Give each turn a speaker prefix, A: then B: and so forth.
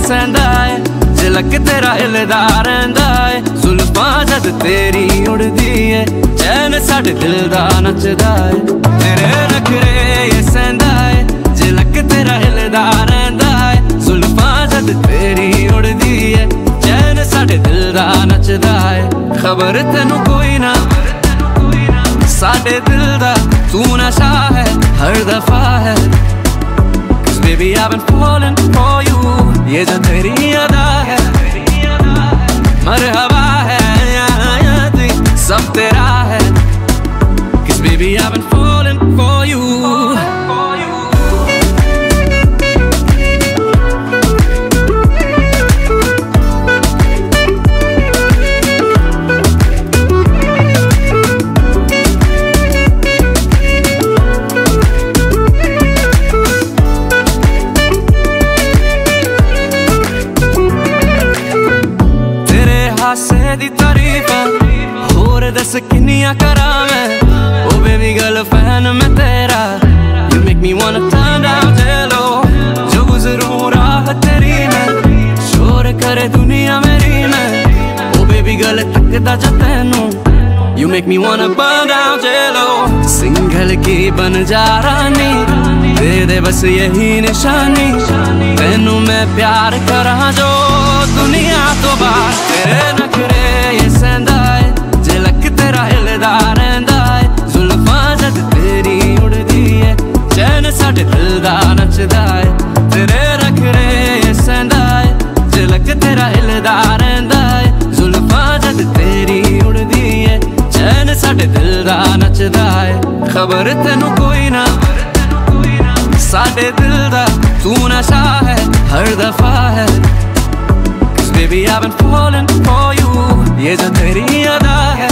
A: सहंदा है, झलक तेरा हिलदा रहिंदा है, जुल्फां जद तेरी उड़दी है, चैन साडे दिल दा नचदा है। तेरे नखरे ये सहंदा है, झलक तेरा हिलदा रहिंदा है, जुल्फां जद तेरी उड़दी है, चैन साडे दिल दा नचदा है। खबर तेनू कोई ना साडे दिल दा तू नशा है हर दफा है। Cause baby I've been falling for you, ये जो तेरी अदा है, मरहबा है सब तेरा है। Cause baby I've been falling for you। हासे दी तारीफां होर दस किन्नियां करां मैं, ओ बेबी गर्ल फैन मैं तेरा, you make me wanna turn down hello। जो गुजरूं राह तेरी मैं, शोर करे दुनिया मेरी मैं, ओ बेबी गर्ल तकदा जा तैनू, you make me wanna burn down hello। Single की बन जा रानी, दे दे बस यही निशानी, तैनू मैं प्यार करां जो दुनिया तो बाहर। तेरे नखरे ये सहंदा है, झलक तेरा हिलदा रहिंदा है, जुल्फां जद तेरी उड़दी है, चैन साडे दिल दा नचदा है। तेरे नखरे ये सहंदा है, झलक तेरा हिलदा रहिंदा है, जुल्फां जद तेरी उड़दी है, चैन साडे दिल दा नचदा है। खबर तेनू कोई ना साडे दिल दा तू नशा है हर दफा है। Baby I've been falling for you, ये जो तेरी अदा है,